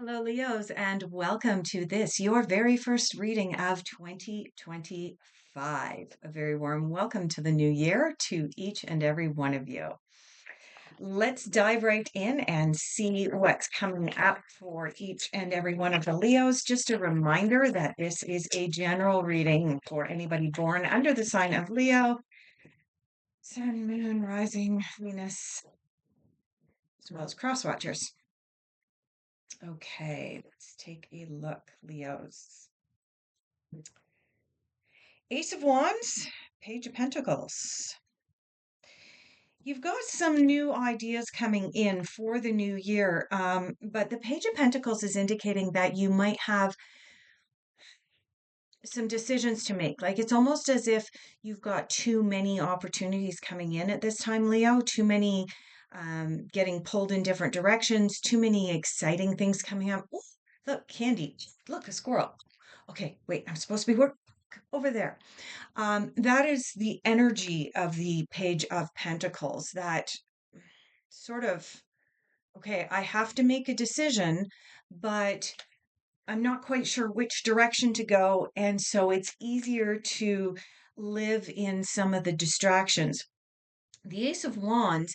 Hello, Leos, and welcome to this, your very first reading of 2025. A very warm welcome to the new year to each and every one of you. Let's dive right in and see what's coming up for each and every one of the Leos. Just a reminder that this is a general reading for anybody born under the sign of Leo, Sun, Moon, Rising, Venus, as well as cross watchers. Okay, let's take a look, Leos. Ace of Wands, Page of Pentacles. You've got some new ideas coming in for the new year, but the Page of Pentacles is indicating that you might have some decisions to make. Like it's almost as if you've got too many opportunities coming in at this time, Leo, too many getting pulled in different directions, too many exciting things coming up. Ooh, look, candy. Look, a squirrel. Okay, wait, I'm supposed to be over there. That is the energy of the Page of Pentacles, that sort of, okay, I have to make a decision, but I'm not quite sure which direction to go. And so it's easier to live in some of the distractions. The Ace of Wands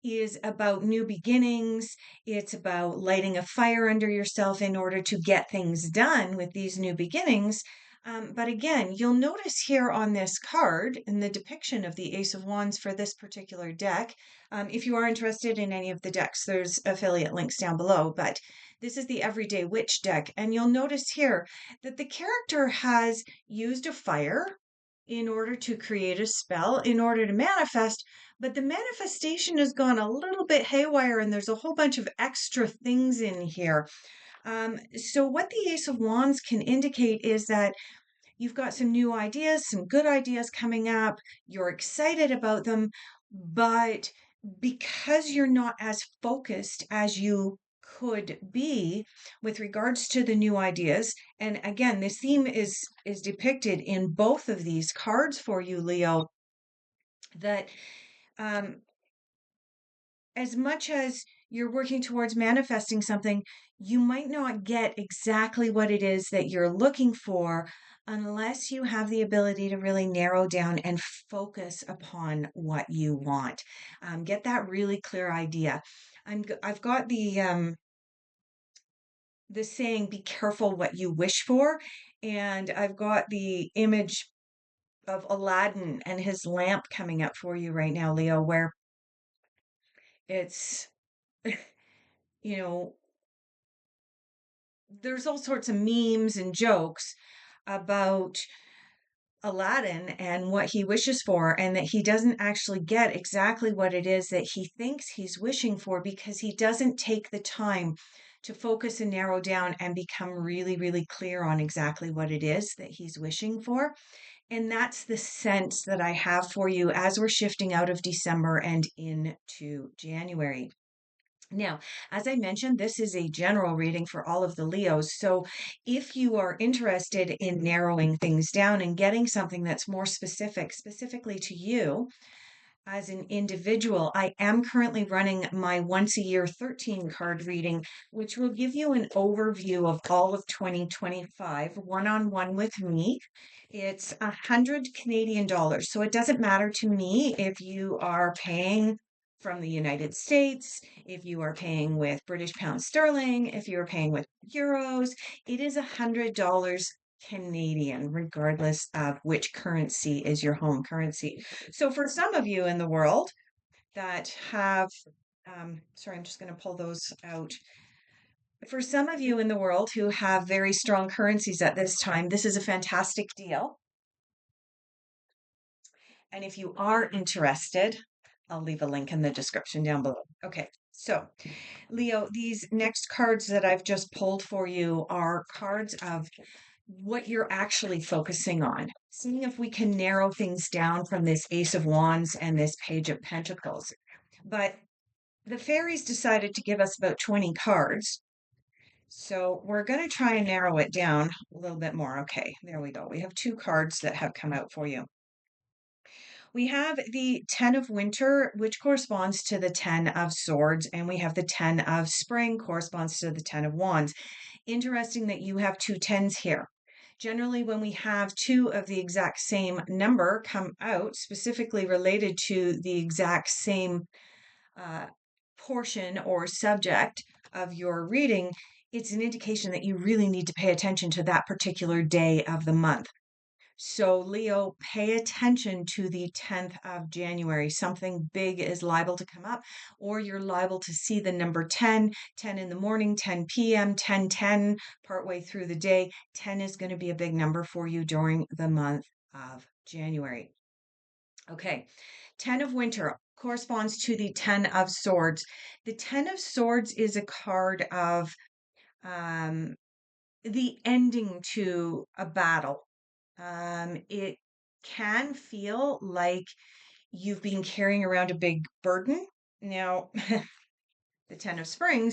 is about new beginnings. It's about lighting a fire under yourself in order to get things done with these new beginnings. But again, you'll notice here on this card in the depiction of the Ace of Wands for this particular deck. If you are interested in any of the decks, there's affiliate links down below. But this is the Everyday Witch deck. And you'll notice here that the character has used a fire in order to create a spell, in order to manifest, but the manifestation has gone a little bit haywire and there's a whole bunch of extra things in here. So, what the Ace of Wands can indicate is that you've got some new ideas, some good ideas coming up, you're excited about them, but because you're not as focused as you could be with regards to the new ideas, and again this theme is depicted in both of these cards for you, Leo, that um as much as you're working towards manifesting something, you might not get exactly what it is that you're looking for unless you have the ability to really narrow down and focus upon what you want. Get that really clear idea. I've got the saying, "Be careful what you wish for," and I've got the image of Aladdin and his lamp coming up for you right now, Leo, where it's you know there's all sorts of memes and jokes about Aladdin and what he wishes for, and that he doesn't actually get exactly what it is that he thinks he's wishing for because he doesn't take the time to focus and narrow down and become really, really clear on exactly what it is that he's wishing for. And that's the sense that I have for you as we're shifting out of December and into January. Now, as I mentioned, this is a general reading for all of the Leos. So if you are interested in narrowing things down and getting something that's more specific, specifically to you as an individual, I am currently running my once a year 13 card reading, which will give you an overview of all of 2025, one-on-one with me. It's 100 Canadian dollars. So it doesn't matter to me if you are paying from the United States, if you are paying with British pound sterling, if you're paying with euros, it is $100 Canadian, regardless of which currency is your home currency. So for some of you in the world that have, sorry, I'm just going to pull those out. For some of you in the world who have very strong currencies at this time, this is a fantastic deal. And if you are interested, I'll leave a link in the description down below. Okay, so Leo, these next cards that I've just pulled for you are cards of what you're actually focusing on. Seeing if we can narrow things down from this Ace of Wands and this Page of Pentacles. But the fairies decided to give us about 20 cards. So we're going to try and narrow it down a little bit more. Okay, there we go. We have two cards that have come out for you. We have the 10 of winter, which corresponds to the 10 of swords, and we have the 10 of spring, corresponds to the 10 of wands. Interesting that you have two tens here. Generally, when we have two of the exact same number come out, specifically related to the exact same uh, portion or subject of your reading, it's an indication that you really need to pay attention to that particular day of the month. So, Leo, pay attention to the 10th of January. Something big is liable to come up, or you're liable to see the number 10, 10 in the morning, 10 p.m., 10:10, partway through the day. 10 is going to be a big number for you during the month of January. Okay, 10 of winter corresponds to the 10 of swords. The 10 of swords is a card of um, the ending to a battle. It can feel like you've been carrying around a big burden. Now, the 10 of spring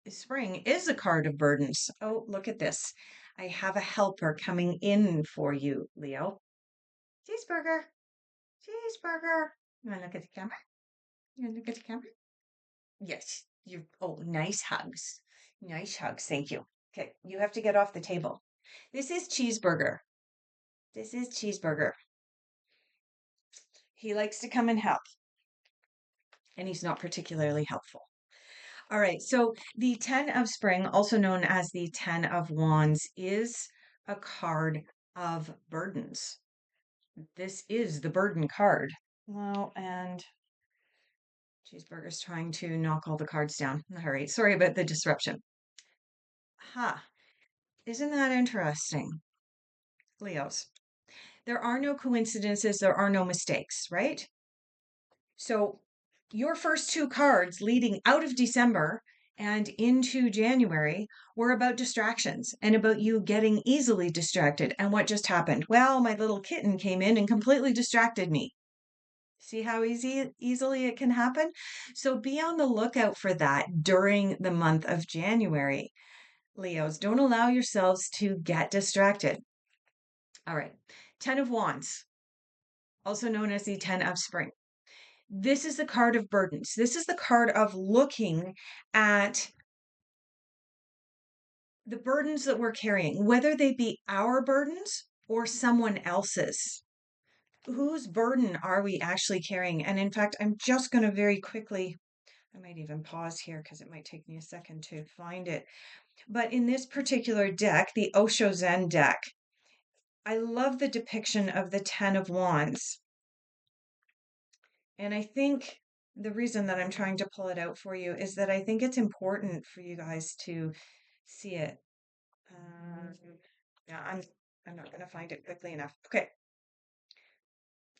is a card of burdens. Oh, look at this. I have a helper coming in for you, Leo. Cheeseburger, cheeseburger. You want to look at the camera? You want to look at the camera? Yes. Oh, nice hugs. Nice hugs. Thank you. Okay, you have to get off the table. This is Cheeseburger. This is Cheeseburger. He likes to come and help, and he's not particularly helpful. All right, so the 10 of spring, also known as the 10 of wands, is a card of burdens. This is the burden card. Well, and Cheeseburger's trying to knock all the cards down. All right, sorry about the disruption. Ha, isn't that interesting? Leos, there are no coincidences, there are no mistakes, right? So your first two cards leading out of December and into January were about distractions and about you getting easily distracted. And what just happened? Well, my little kitten came in and completely distracted me. See how easily it can happen? So be on the lookout for that during the month of January. Leos, don't allow yourselves to get distracted. All right. 10 of Wands, also known as the 10 of Spring. This is the card of burdens. This is the card of looking at the burdens that we're carrying, whether they be our burdens or someone else's. Whose burden are we actually carrying? And in fact, I'm just going to very quickly, I might even pause here because it might take me a second to find it. But in this particular deck, the Osho Zen deck, I love the depiction of the 10 of Wands. And I think the reason that I'm trying to pull it out for you is that I think it's important for you guys to see it. Yeah, I'm not going to find it quickly enough. Okay.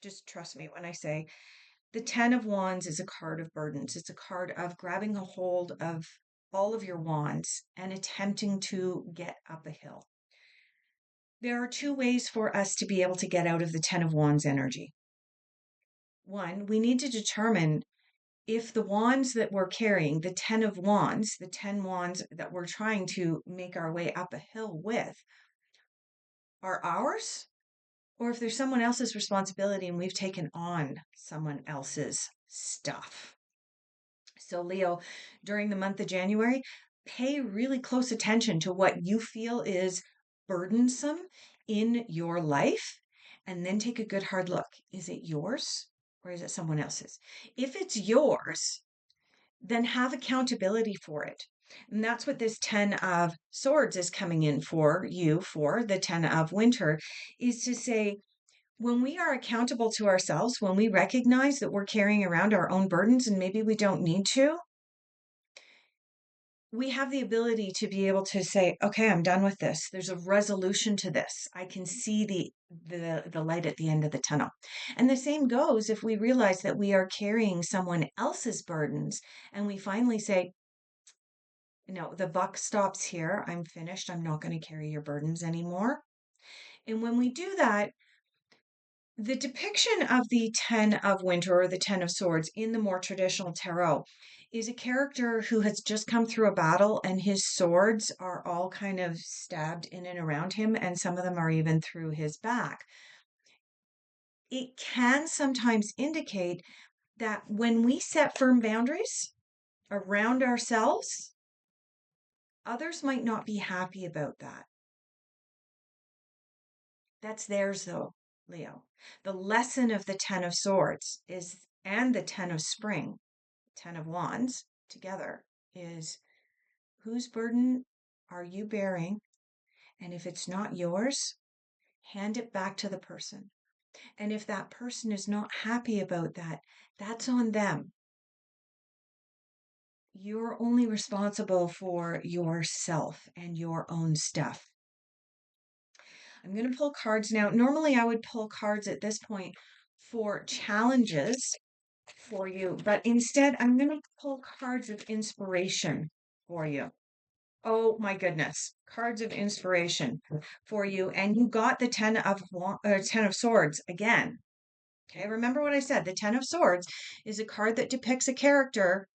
Just trust me when I say the 10 of Wands is a card of burdens. It's a card of grabbing a hold of all of your wands and attempting to get up a hill. There are two ways for us to be able to get out of the 10 of Wands energy. One, we need to determine if the wands that we're carrying, the 10 of Wands, the 10 wands that we're trying to make our way up a hill with, are ours, or if there's someone else's responsibility and we've taken on someone else's stuff. So, Leo, during the month of January, pay really close attention to what you feel is burdensome in your life, and then take a good hard look. Is it yours or is it someone else's? If it's yours, then have accountability for it. And that's what this 10 of swords is coming in for you, for the 10 of winter, is to say, when we are accountable to ourselves, when we recognize that we're carrying around our own burdens and maybe we don't need to, we have the ability to be able to say, okay, I'm done with this. There's a resolution to this. I can see the light at the end of the tunnel. And the same goes if we realize that we are carrying someone else's burdens and we finally say, no, the buck stops here. I'm finished. I'm not going to carry your burdens anymore. And when we do that, the depiction of the 10 of winter or the 10 of swords in the more traditional tarot is a character who has just come through a battle and his swords are all kind of stabbed in and around him, and some of them are even through his back. it can sometimes indicate that when we set firm boundaries around ourselves, others might not be happy about that. That's theirs though, Leo. The lesson of the 10 of Swords is, and the 10 of Spring, 10 of Wands together, is whose burden are you bearing? And if it's not yours, hand it back to the person. And if that person is not happy about that, that's on them. You're only responsible for yourself and your own stuff. I'm going to pull cards now. Normally, I would pull cards at this point for challenges for you, but instead, I'm going to pull cards of inspiration for you. Oh my goodness, cards of inspiration for you. And you got the 10 of Swords again. Okay, remember what I said. The 10 of Swords is a card that depicts a character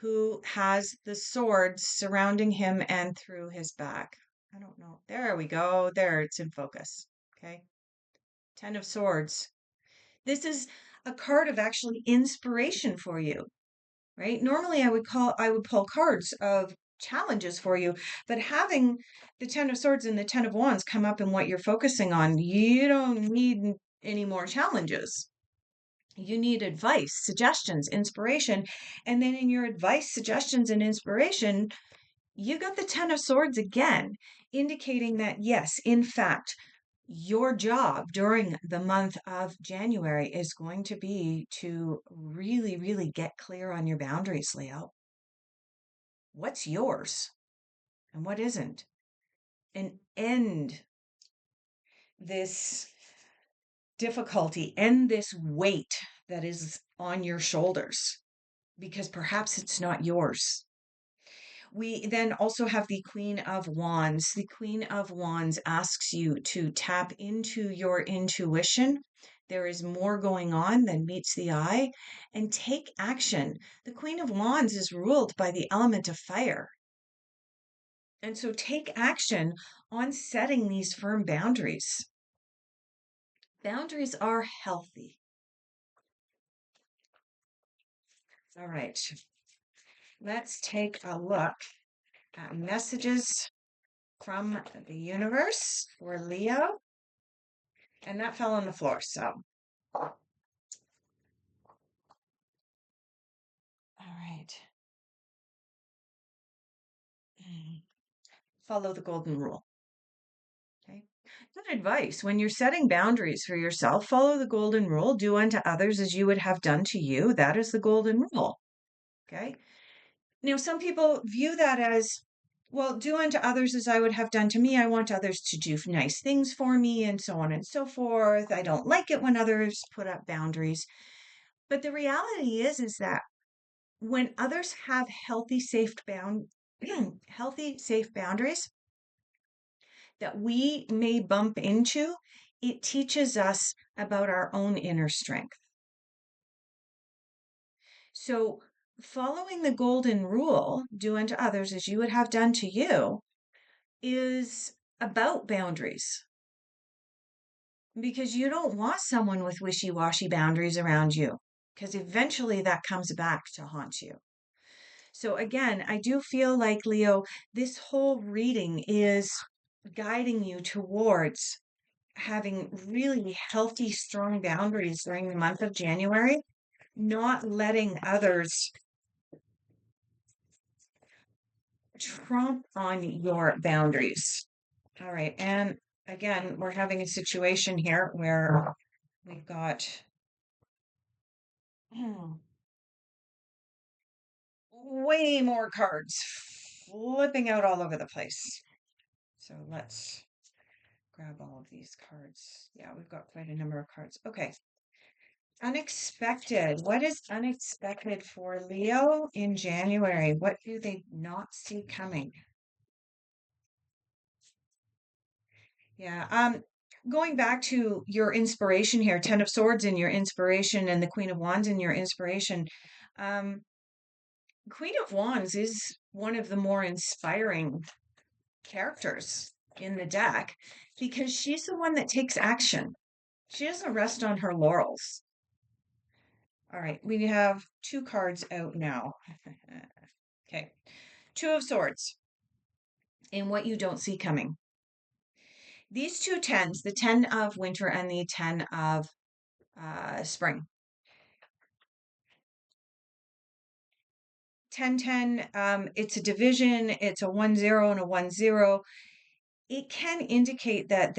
who has the swords surrounding him and through his back. I don't know. There we go. There, it's in focus. Okay. 10 of Swords. This is a card of actually inspiration for you, right? Normally I would pull cards of challenges for you, but having the 10 of Swords and the 10 of Wands come up in what you're focusing on, you don't need any more challenges. You need advice, suggestions, inspiration. And then in your advice, suggestions, and inspiration, you got the 10 of Swords again, indicating that, yes, in fact, your job during the month of January is going to be to really, really get clear on your boundaries, Leo. What's yours and what isn't? And end this difficulty, end this weight that is on your shoulders, because perhaps it's not yours. We then also have the Queen of Wands. The Queen of Wands asks you to tap into your intuition. There is more going on than meets the eye, and take action. The Queen of Wands is ruled by the element of fire. And so take action on setting these firm boundaries. Boundaries are healthy. All right. Let's take a look at messages from the universe for Leo. And that fell on the floor, so. All right. Follow the golden rule. Okay. Good advice. When you're setting boundaries for yourself, follow the golden rule. Do unto others as you would have done to you. That is the golden rule. Okay. Now, some people view that as, well, do unto others as I would have done to me. I want others to do nice things for me, and so on and so forth. I don't like it when others put up boundaries. But the reality is that when others have healthy, safe boundaries that we may bump into, it teaches us about our own inner strength. So following the golden rule, do unto others as you would have done to you, is about boundaries. Because you don't want someone with wishy-washy boundaries around you, because eventually that comes back to haunt you. So again, I do feel like, Leo, this whole reading is guiding you towards having really healthy, strong boundaries during the month of January, not letting others trump on your boundaries. All right. And again, we're having a situation here where we've got way more cards flipping out all over the place. So let's grab all of these cards. Yeah, we've got quite a number of cards. Okay. Unexpected. What is unexpected for Leo in January? What do they not see coming? Yeah. Going back to your inspiration here, 10 of Swords in your inspiration and the Queen of Wands in your inspiration. Queen of Wands is one of the more inspiring characters in the deck because she's the one that takes action. She doesn't rest on her laurels. All right, we have two cards out now. Okay. Two of Swords and what you don't see coming. These two tens, the 10 of winter and the 10 of spring. 10-10, it's a division, it's a 1-0 and a 1-0. It can indicate that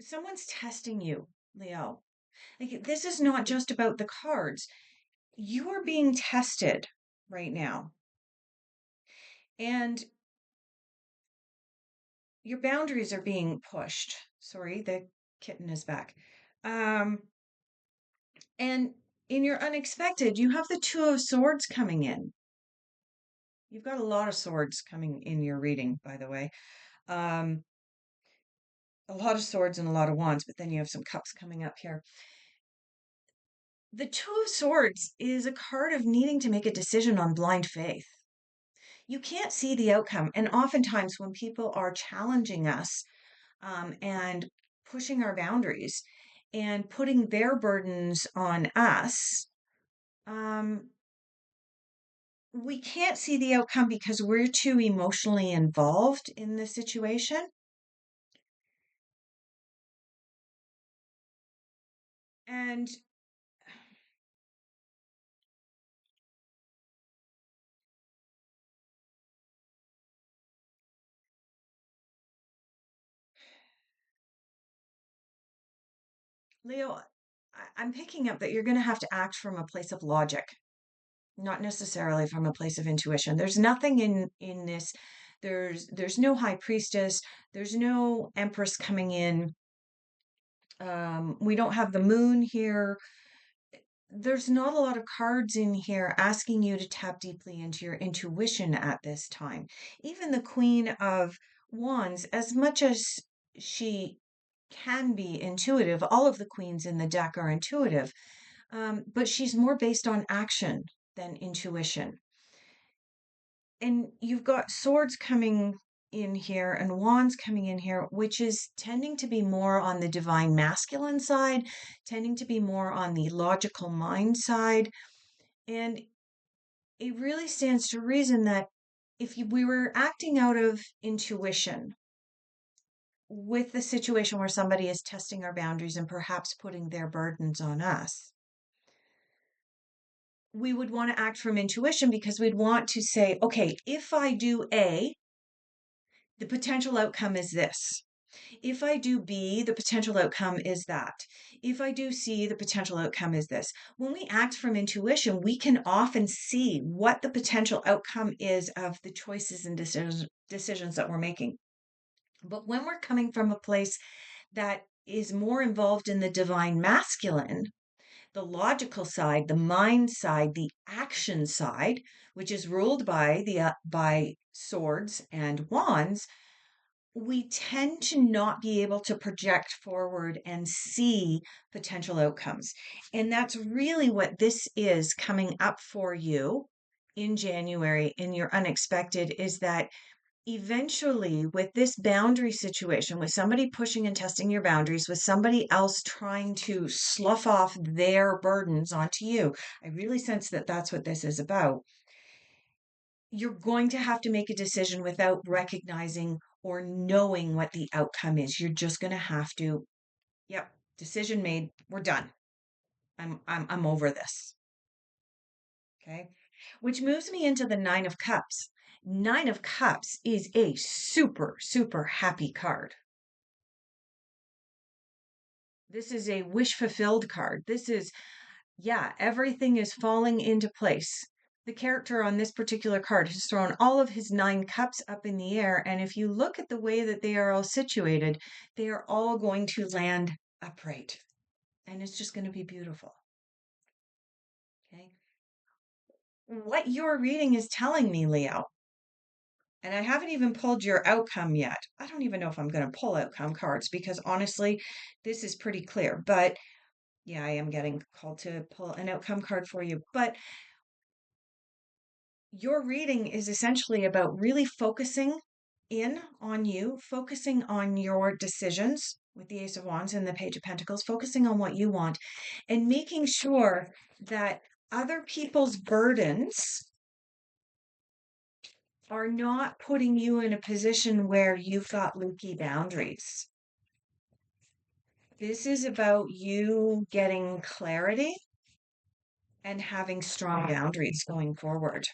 someone's testing you, Leo. Like, this is not just about the cards. You are being tested right now. And your boundaries are being pushed. Sorry, the kitten is back. And in your unexpected, you have the Two of Swords coming in. You've got a lot of swords coming in your reading, by the way. Um, a lot of swords and a lot of wands, but then you have some cups coming up here. The Two of Swords is a card of needing to make a decision on blind faith. You can't see the outcome. And oftentimes, when people are challenging us and pushing our boundaries and putting their burdens on us, we can't see the outcome because we're too emotionally involved in the situation. And Leo, I'm picking up that you're going to have to act from a place of logic, not necessarily from a place of intuition. There's nothing in this. There's no high priestess. There's no empress coming in. We don't have the moon here. There's not a lot of cards in here asking you to tap deeply into your intuition at this time. Even the Queen of Wands, as much as she can be intuitive, all of the queens in the deck are intuitive, but she's more based on action than intuition. And you've got swords coming in here and wands coming in here, which is tending to be more on the divine masculine side, tending to be more on the logical mind side. And it really stands to reason that if we were acting out of intuition with the situation where somebody is testing our boundaries and perhaps putting their burdens on us, we would want to act from intuition because we'd want to say, okay, if I do A, the potential outcome is this. If I do B, the potential outcome is that. If I do C, the potential outcome is this. When we act from intuition, we can often see what the potential outcome is of the choices and decisions that we're making. But when we're coming from a place that is more involved in the divine masculine, the logical side, the mind side, the action side, which is ruled by swords and wands, we tend to not be able to project forward and see potential outcomes. And that's really what this is coming up for you in January in your unexpected, is that eventually with this boundary situation, with somebody pushing and testing your boundaries, with somebody else trying to slough off their burdens onto you, I really sense that that's what this is about. You're going to have to make a decision without recognizing or knowing what the outcome is. You're just going to have to, yep, decision made. We're done. I'm over this. Okay. Which moves me into the 9 of Cups. 9 of Cups is a super, super happy card. This is a wish fulfilled card. This is, yeah, everything is falling into place. The character on this particular card has thrown all of his 9 cups up in the air. And if you look at the way that they are all situated, they are all going to land upright. And it's just going to be beautiful. Okay. What your reading is telling me, Leo, and I haven't even pulled your outcome yet. I don't even know if I'm going to pull outcome cards because honestly, this is pretty clear. But yeah, I am getting called to pull an outcome card for you. But your reading is essentially about really focusing in on you, focusing on your decisions with the Ace of Wands and the Page of Pentacles, focusing on what you want and making sure that other people's burdens are not putting you in a position where you've got leaky boundaries. This is about you getting clarity and having strong boundaries going forward.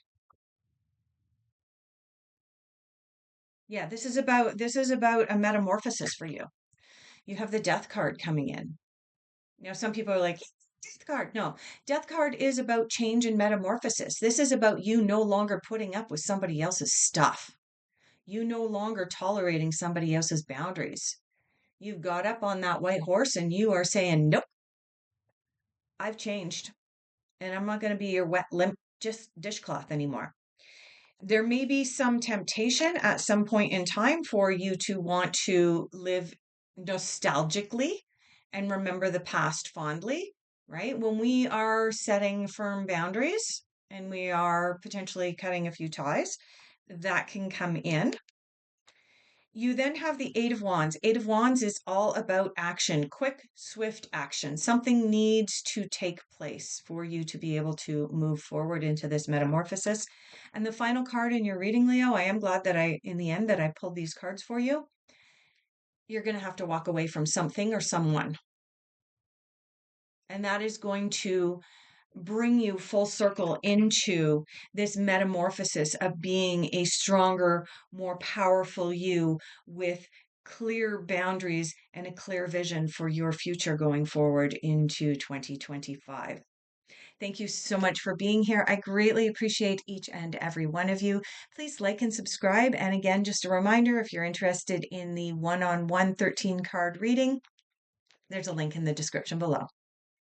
Yeah, this is about a metamorphosis for you. You have the Death card coming in. You know, some people are like, Death card. No, Death card is about change and metamorphosis. This is about you no longer putting up with somebody else's stuff. You no longer tolerating somebody else's boundaries. You've got up on that white horse and you are saying, nope, I've changed. And I'm not going to be your wet, limp, just dishcloth anymore. There may be some temptation at some point in time for you to want to live nostalgically and remember the past fondly, right? When we are setting firm boundaries and we are potentially cutting a few ties, that can come in. You then have the Eight of Wands. Eight of Wands is all about action, quick, swift action. Something needs to take place for you to be able to move forward into this metamorphosis. And the final card in your reading, Leo, I am glad that in the end, that I pulled these cards for you. You're going to have to walk away from something or someone. And that is going to bring you full circle into this metamorphosis of being a stronger, more powerful you with clear boundaries and a clear vision for your future going forward into 2025. Thank you so much for being here. I greatly appreciate each and every one of you. Please like and subscribe. And again, just a reminder, if you're interested in the one-on-one 13 card reading, there's a link in the description below.